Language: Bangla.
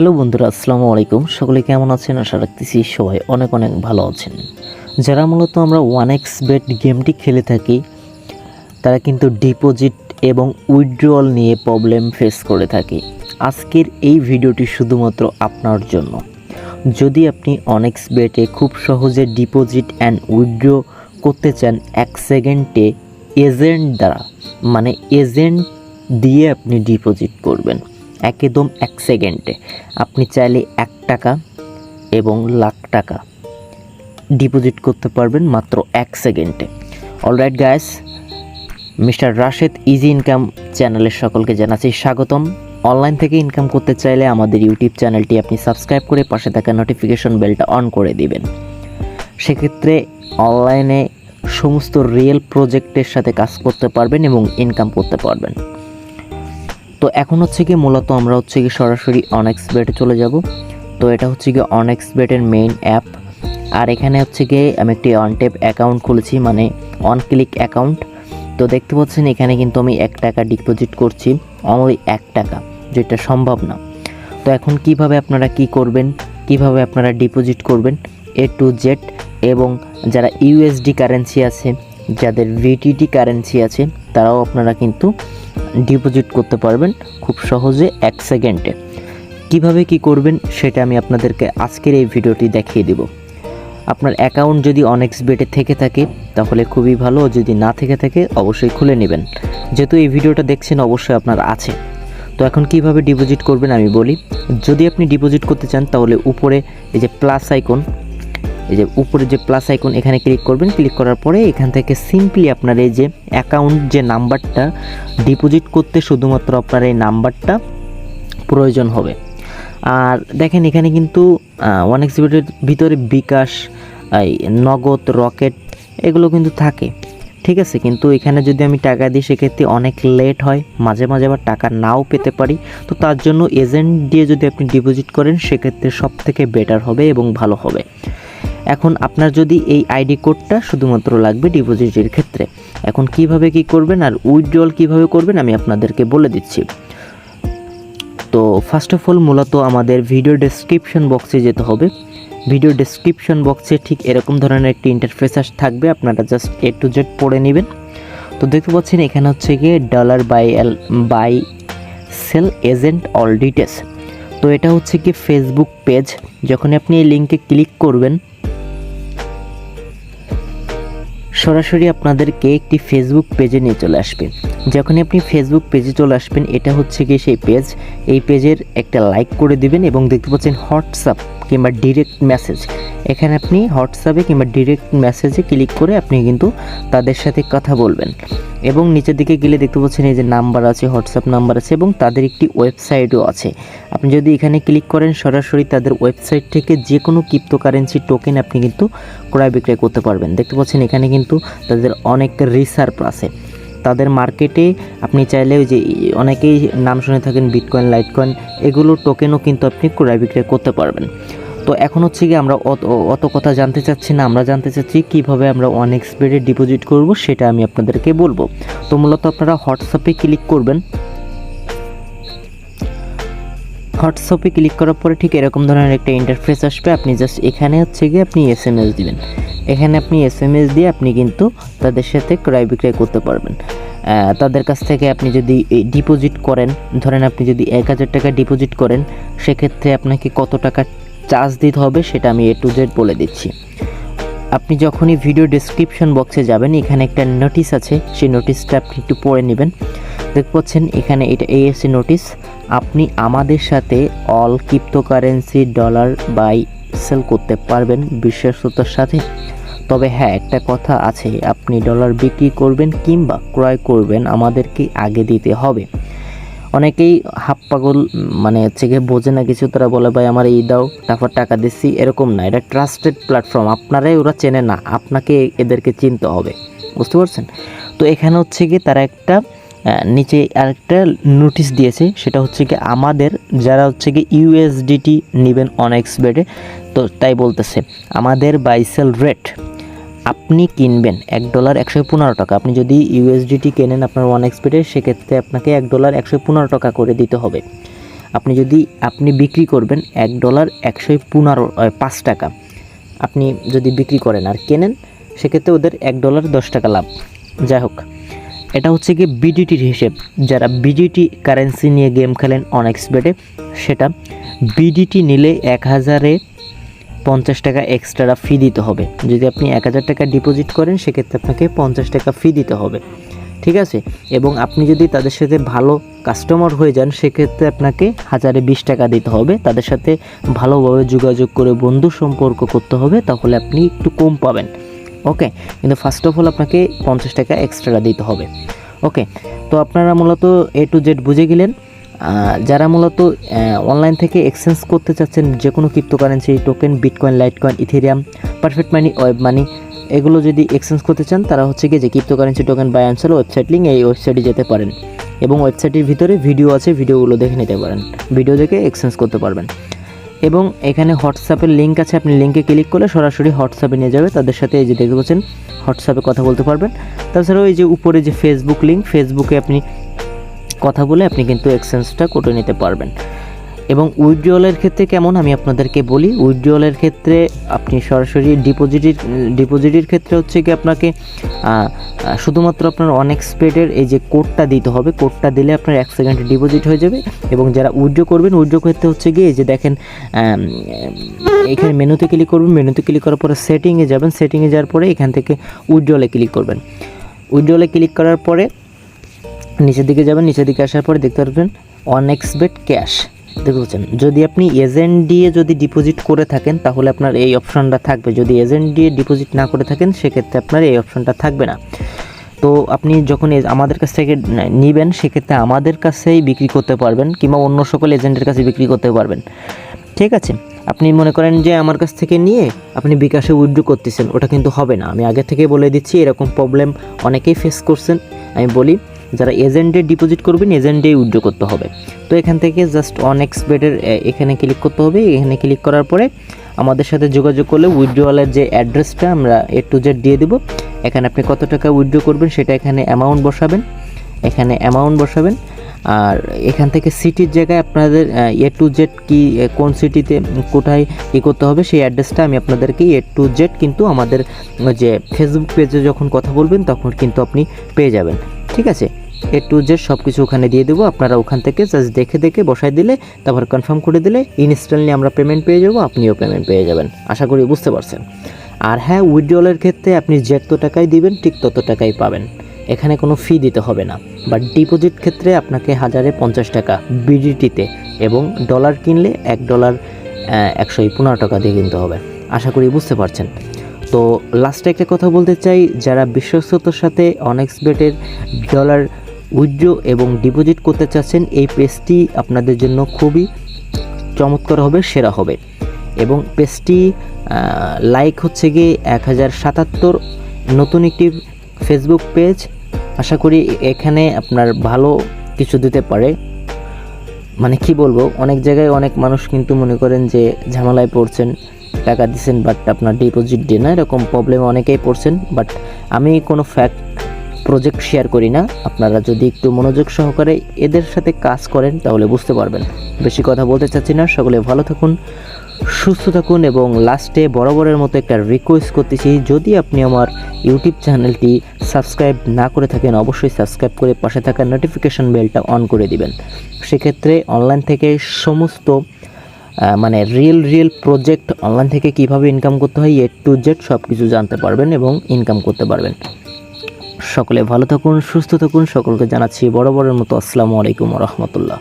হ্যালো বন্ধুরা, আসসালামু আলাইকুম। সকলে কেমন আছেন? আশা রাখতেছি সবাই অনেক অনেক ভালো আছেন। যারা মূলত আমরা 1xbet গেমটি খেলে থাকি তারা কিন্তু ডিপোজিট এবং উইথড্রয়াল নিয়ে প্রবলেম ফেস করে থাকি। আজকের এই ভিডিওটি শুধুমাত্র আপনার জন্য। যদি আপনি 1xbet-এ খুব সহজে ডিপোজিট অ্যান্ড উইথড্র করতে চান 1 সেকেন্ডে এজেন্ট দ্বারা, মানে এজেন্ট দিয়ে আপনি ডিপোজিট করবেন একদম 1 সেকেন্ডে, আপনি চাইলে 1 টাকা এবং লাখ টাকা ডিপোজিট করতে পারবেন মাত্র 1 সেকেন্ডে। Alright guys, mister Rashed easy income চ্যানেলের সকলকে জানাচ্ছি স্বাগতম। অনলাইন থেকে ইনকাম করতে চাইলে আমাদের ইউটিউব চ্যানেলটি আপনি সাবস্ক্রাইব করে পাশে থাকা নোটিফিকেশন বেলটা অন করে দিবেন। সেক্ষেত্রে অনলাইনে সমস্ত রিয়েল প্রজেক্টের সাথে কাজ করতে পারবেন এবং ইনকাম করতে পারবেন। তো এখন হচ্ছে কি মূলত আমরা হচ্ছে কি সরাসরি 1xbet-এ চলে যাব। তো এটা হচ্ছে কি 1xbet-এর মেইন অ্যাপ। আর এখানে হচ্ছে কি আমি একটি অন ট্যাপ অ্যাকাউন্ট খুলেছি, মানে অন ক্লিক অ্যাকাউন্ট। তো দেখতে পাচ্ছেন এখানে কিন্তু আমি 1 টাকা ডিপোজিট করছি, অনলি 1 টাকা, যেটা সম্ভব না। তো এখন কিভাবে আপনারা কি করবেন, কিভাবে আপনারা ডিপোজিট করবেন A to Z, এবং যারা ইউএসডি কারেন্সি আছে, যাদের ভিটিটি কারেন্সি আছে, তারাও আপনারা কিন্তু ডিপোজিট করতে পারবেন খুব সহজে 1 সেকেন্ডে। কিভাবে কি করবেন সেটা আমি আপনাদেরকে আজকের এই ভিডিওটি দেখিয়ে দেব। আপনার অ্যাকাউন্ট যদি 1xbet-এ থেকে থাকে তাহলে খুবই ভালো, যদি না থেকে থাকে অবশ্যই খুলে নেবেন। যেহেতু এই ভিডিওটা দেখছেন অবশ্যই আপনার আছে। তো এখন কিভাবে ডিপোজিট করবেন আমি বলি। যদি আপনি ডিপোজিট করতে চান তাহলে উপরে এই যে প্লাস আইকন, এই যে উপরে যে প্লাস আইকন, এখানে ক্লিক করবেন। ক্লিক করার পরে এখান থেকে সিম্পলি আপনার এই যে অ্যাকাউন্ট যে নাম্বারটা, ডিপোজিট করতে শুধুমাত্র আপনার এই নাম্বারটা প্রয়োজন হবে। আর দেখেন এখানে কিন্তু 1xbet-এর ভিতরে বিকাশ, নগদ, রকেট এগুলো কিন্তু থাকে, ঠিক আছে। কিন্তু এখানে যদি আমি টাকা দিই সেক্ষেত্রে অনেক লেট হয়, মাঝে মাঝে আবার টাকা নাও পেতে পারি। তো তার জন্য এজেন্ট দিয়ে যদি আপনি ডিপোজিট করেন সেক্ষেত্রে সব থেকে বেটার হবে এবং ভালো হবে। এখন আপনার যদি এই আইডি কোডটা শুধুমাত্র লাগবে ডিপোজিটের ক্ষেত্রে। এখন কিভাবে কি করবেন আর উইথড্রয়াল কিভাবে করবেন আমি আপনাদেরকে বলে দিচ্ছি। তো ফার্স্ট অফ অল মূলত আমাদের ভিডিও ডেসক্রিপশন বক্সে যেতে হবে। ভিডিও ডেসক্রিপশন বক্সে ঠিক এরকম ধরনের একটি ইন্টারফেস থাকবে, আপনারা জাস্ট A to Z পড়ে নেবেন। তো দেখতে পাচ্ছেন এখানে হচ্ছে গিয়ে $buy sell agent all details. তো এটা হচ্ছে কি ফেসবুক পেজ। যখন আপনি এই লিঙ্কে ক্লিক করবেন সরাসরি আপনাদেরকে একটি ফেসবুক পেজে নিয়ে চলে আসবে। যখন আপনি ফেসবুক পেজে চলে আসবেন, এটা হচ্ছে কি সেই পেজ। এই পেজের একটা লাইক করে দিবেন এবং দেখতে পাচ্ছেন হোয়াটসঅ্যাপ কিংবা ডিরেক্ট মেসেজ। এখানে আপনি হোয়াটসঅ্যাপে কিংবা ডিরেক্ট মেসেজে ক্লিক করে আপনি কিন্তু তাদের সাথে কথা বলবেন। এবং নিচের দিকে গেলে দেখতে পাচ্ছেন এই যে নাম্বার আছে, হোয়াটসঅ্যাপ নাম্বার আছে এবং তাদের একটি ওয়েবসাইটও আছে। আপনি যদি এখানে ক্লিক করেন সরাসরি তাদের ওয়েবসাইট থেকে যে কোনো ক্রিপ্টোকারেন্সি টোকেন আপনি কিন্তু ক্রয় বিক্রয় করতে পারবেন। দেখতে পাচ্ছেন এখানে কিন্তু তাদের অনেক রিসার্ভ আছে। তাদের মার্কেটে আপনি চাইলে ওই যে অনেকেই নাম শুনে থাকেন বিটকয়েন, লাইটকয়েন, এগুলো টোকেনও কিন্তু আপনি ক্রয় বিক্রয় করতে পারবেন। তো এখন হচ্ছে কি আমরা অত কথা জানতে চাচ্ছি না, আমরা জানতে চাচ্ছি কিভাবে আমরা 1xbet-এ ডিপোজিট করব সেটা আমি আপনাদেরকে বলবো। তো মূলত আপনারা হোয়াটসঅ্যাপে ক্লিক করবেন। হোয়াটসঅ্যাপে ক্লিক করার পরে ঠিক এরকম ধরনের একটা ইন্টারফেস আসবে। আপনি জাস্ট এখানে হচ্ছে গিয়ে আপনি SMS দিবেন। এখানে আপনি SMS দিয়ে আপনি কিন্তু তাদের সাথে ক্রয় বিক্রয় করতে পারবেন। তাদের কাছ থেকে আপনি যদি ডিপোজিট করেন, ধরেন আপনি যদি 1000 টাকা ডিপোজিট করেন সেক্ষেত্রে আপনাকে কত টাকা চার্জ দিতে হবে সেটা আমি A to Z বলে দিচ্ছি। আপনি যখনই ভিডিও ডেসক্রিপশন বক্সে যাবেন এখানে একটা নোটিশ আছে, সেই নোটিশটা আপনি একটু পড়ে নেবেন। দেখতে পাচ্ছেন এখানে এটা ASC নোটিশ। আপনি আমাদের সাথে অল ক্রিপ্টোকারেন্সি বাই সেল করতে পারবেন বিশ্বস্ততার সাথে। তবে হ্যাঁ, একটা কথা আছে, আপনি ডলার বিক্রি করবেন কিংবা ক্রয় করবেন আমাদেরকে আগে দিতে হবে। অনেকেই হাফ পাগল, মানে হচ্ছে গিয়ে বোঝে না কিছু, তারা বলে ভাই আমার এই দাও, তারপর টাকা দিচ্ছি। এরকম না, এটা ট্রাস্টেড প্ল্যাটফর্ম, আপনারাই ওরা চেনে না, আপনাকে এদেরকে চিনতে হবে, বুঝতে পারছেন। তো এখানে হচ্ছে গিয়ে তারা একটা নিচে আরেকটা নোটিশ দিয়েছে, সেটা হচ্ছে কি আমাদের যারা হচ্ছে কি ইউএসডিটি নেবেন 1xbet-এ, তো তাই বলতেছে আমাদের বাই সেল রেট আপনি কিনবেন $1.115। আপনি যদি ইউএসডিটি কেনেন আপনার 1xbet-এ সেক্ষেত্রে আপনাকে $1.115 করে দিতে হবে। আপনি বিক্রি করবেন $1.115 আপনি যদি বিক্রি করেন আর কেনেন, সেক্ষেত্রে ওদের $1.10 লাভ। যাই হোক, এটা হচ্ছে কি বিডিটির হিসেব। যারা বিডিটি কারেন্সি নিয়ে গেম খেলেন অনেক্সবেটে, সেটা বিডিটি নিলে 1050 এক্সট্রা ফি দিতে হবে। যদি আপনি 1000 টাকা ডিপোজিট করেন, সেক্ষেত্রে আপনাকে 50 টাকা ফি দিতে হবে, ঠিক আছে। এবং আপনি যদি তাদের সাথে ভালো কাস্টমার হয়ে যান, সেক্ষেত্রে আপনাকে 1020 টাকা দিতে হবে। তাদের সাথে ভালোভাবে যোগাযোগ করে বন্ধু সম্পর্ক করতে হবে, তাহলে আপনি একটু কম পাবেন। ওকে, কিন্তু ফার্স্ট অফ অল আপনাকে 50 টাকা এক্সট্রা দিতে হবে। ওকে, তো আপনারা মূলত A to Z বুঝে গেলেন। যারা মূলত অনলাইন থেকে এক্সচেঞ্জ করতে চাচ্ছেন যে কোনো cryptocurrency token, bitcoin, litecoin, Ethereum, perfect money, web money, এগুলো যদি এক্সচেঞ্জ করতে চান, তারা হচ্ছে কি যে cryptocurrency token buy and sell website link, এই ওয়েবসাইটে যেতে পারেন এবং ওয়েবসাইটের ভিতরে ভিডিও আছে, ভিডিওগুলো দেখে নিতে পারেন, ভিডিও দেখে এক্সচেঞ্জ করতে পারবেন। এবং এখানে হোয়াটসঅ্যাপের লিঙ্ক আছে, আপনি লিঙ্কে ক্লিক করলে সরাসরি হোয়াটসঅ্যাপে নিয়ে যাবে। তাদের সাথে এই যে দেখতে পাচ্ছেন হোয়াটসঅ্যাপে কথা বলতে পারবেন। তাছাড়াও এই যে উপরে যে ফেসবুক লিঙ্ক, ফেসবুকে আপনি কথা বলে আপনি কিন্তু এক্সচেঞ্জটা করে নিতে পারবেন। এবং উইথড্রয়ালের ক্ষেত্রে কেমন আমি আপনাদেরকে বলি। উইথড্রয়ালের ক্ষেত্রে আপনি সরাসরি ডিপোজিটের ক্ষেত্রে হচ্ছে কি আপনাকে শুধুমাত্র আপনার অনেক্সপেক্টেড এই যে কোডটা দিতে হবে। কোডটা দিলে আপনার 1 সেকেন্ডে ডিপোজিট হয়ে যাবে। এবং যারা উইথড্র করবেন, উইথড্র করতে হচ্ছে গিয়ে এই যে দেখেন এখানে মেনুতে ক্লিক করবেন, মেনুতে ক্লিক করার পরে সেটিংয়ে যাবেন, সেটিংয়ে যাওয়ার পরে এখান থেকে উইথড্রয়ালে ক্লিক করবেন। উইথড্রয়ালে ক্লিক করার পরে নিচের দিকে যাবেন, নিচের দিকে আসার পরে দেখতে পারবেন অনেক্সবেট ক্যাশ, দেখতে পাচ্ছেন। যদি আপনি এজেন্ট দিয়ে যদি ডিপোজিট করে থাকেন, তাহলে আপনার এই অপশনটা থাকবে। যদি এজেন্ট দিয়ে ডিপোজিট না করে থাকেন, সেক্ষেত্রে আপনার এই অপশনটা থাকবে না। তো আপনি যখন আমাদের কাছ থেকে নেবেন, সেক্ষেত্রে আমাদের কাছেই বিক্রি করতে পারবেন, কিংবা অন্য সকল এজেন্টের কাছে বিক্রি করতে পারবেন, ঠিক আছে। আপনি মনে করেন যে আমার কাছ থেকে নিয়ে আপনি বিকাশে উইথড্র করতেছেন, ওটা কিন্তু হবে না। আমি আগে থেকে বলে দিচ্ছি, এরকম প্রবলেম অনেকেই ফেস করছেন। আমি বলি, যারা এজেন্টে ডিপোজিট করবেন, এজেন্টেই উইথড্র করতে হবে। তো এখান থেকে জাস্ট অনেক্সবেটের এখানে ক্লিক করতে হবে। এখানে ক্লিক করার পরে আমাদের সাথে যোগাযোগ করলে উইথড্রয়ালের যে অ্যাড্রেসটা আমরা A to Z দিয়ে দেবো। এখানে আপনি কত টাকা উইথড্র করবেন সেটা এখানে অ্যামাউন্ট বসাবেন, এখানে অ্যামাউন্ট বসাবেন। আর এখান থেকে সিটির জায়গায় আপনাদের A to Z কি কোন সিটিতে কোথায় কী করতে হবে সেই অ্যাড্রেসটা আমি আপনাদেরকে A to Z কিন্তু আমাদের যে ফেসবুক পেজে যখন কথা বলবেন তখন কিন্তু আপনি পেয়ে যাবেন, ঠিক আছে। A to Z সব কিছু ওখানে দিয়ে দেবো। আপনারা ওখান থেকে জাস্ট দেখে বসাই দিলে, তারপর কনফার্ম করে দিলে ইনস্ট্যান্টলি আমরা পেমেন্ট পেয়ে যাবো, আপনিও পেমেন্ট পেয়ে যাবেন। আশা করি বুঝতে পারছেন। আর হ্যাঁ, উইথড্রয়ালের ক্ষেত্রে আপনি যত টাকাই দিবেন ঠিক তত টাকাই পাবেন, এখানে কোনো ফি দিতে হবে না। বাট ডিপোজিট ক্ষেত্রে আপনাকে 1050 টাকা বিডিটিতে, এবং ডলার কিনলে $1.115 দিয়ে কিনতে হবে। আশা করি বুঝতে পারছেন। তো লাস্টে একটা কথা বলতে চাই, যারা বিশ্বস্ততার সাথে অনেক্সবেটের ডলার উইথড্র এবং ডিপোজিট করতে চাচ্ছেন, এই পেজটি আপনাদের জন্য খুবই চমৎকার হবে, সেরা হবে। এবং পেজটি লাইক হচ্ছে গিয়ে 1077, নতুন একটি ফেসবুক পেজ। আশা করি এখানে আপনার ভালো কিছু দিতে পারে। মানে কি বলবো, অনেক জায়গায় অনেক মানুষ কিন্তু মনে করেন যে ঝামেলায় পড়ছেন, টাকা দিচ্ছেন বাট আপনার ডিপোজিট দিয়ে না, এরকম প্রবলেম অনেকেই পড়ছেন। বাট আমি কোনো ফ্যাক্ট প্রজেক্ট শেয়ার করি না। আপনারা যদি একটু মনোযোগ সহকারে এদের সাথে কাজ করেন তাহলে বুঝতে পারবেন। বেশি কথা বলতে চাচ্ছি না, সকলে ভালো থাকুন, সুস্থ থাকুন। এবং লাস্টে বরাবরের মতো একটা রিকোয়েস্ট করতেছি, যদি আপনি আমার ইউটিউব চ্যানেলটি সাবস্ক্রাইব না করে থাকেন, অবশ্যই সাবস্ক্রাইব করে পাশে থাকা নোটিফিকেশন বেলটা অন করে দিবেন। সেক্ষেত্রে অনলাইন থেকে সমস্ত মানে রিয়েল প্রজেক্ট অনলাইন থেকে কিভাবে ইনকাম করতে হয় A to Z সব কিছু জানতে পারবেন এবং ইনকাম করতে পারবেন। সকলে ভালো থাকুন, সুস্থ থাকুন। সকলকে জানাচ্ছি বরাবরের মতো আসসালামু আলাইকুম ওয়া রাহমাতুল্লাহ।